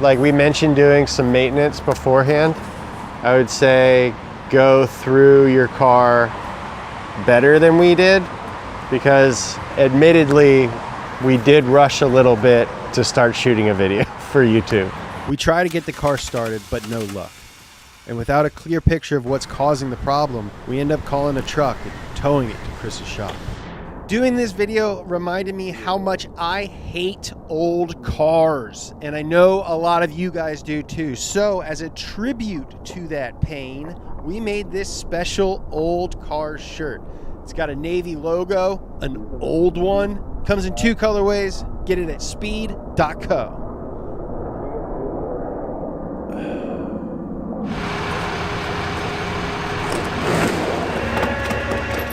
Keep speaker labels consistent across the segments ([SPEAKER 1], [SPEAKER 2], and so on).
[SPEAKER 1] like we mentioned doing some maintenance beforehand, I would say go through your car better than we did, because admittedly, we did rush a little bit to start shooting a video for YouTube.
[SPEAKER 2] We try to get the car started, but no luck. And without a clear picture of what's causing the problem, we end up calling a truck and towing it to Chris's shop. Doing this video reminded me how much I hate old cars, and I know a lot of you guys do too. So as a tribute to that pain, we made this special old car shirt. It's got a navy logo, an old one, comes in 2 colorways. Get it at speed.co.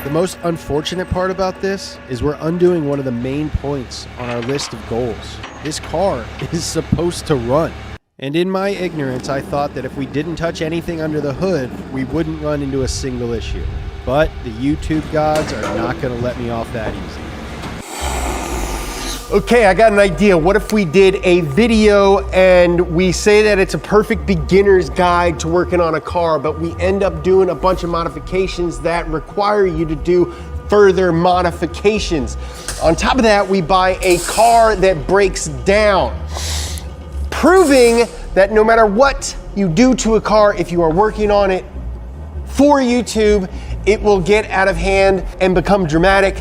[SPEAKER 2] The most unfortunate part about this is we're undoing one of the main points on our list of goals. This car is supposed to run. And in my ignorance, I thought that if we didn't touch anything under the hood, we wouldn't run into a single issue. But the YouTube gods are not going to let me off that easy.
[SPEAKER 1] Okay, I got an idea. What if we did a video and we say that it's a perfect beginner's guide to working on a car, but we end up doing a bunch of modifications that require you to do further modifications. On top of that, we buy a car that breaks down, proving that no matter what you do to a car, if you are working on it for YouTube, it will get out of hand and become dramatic.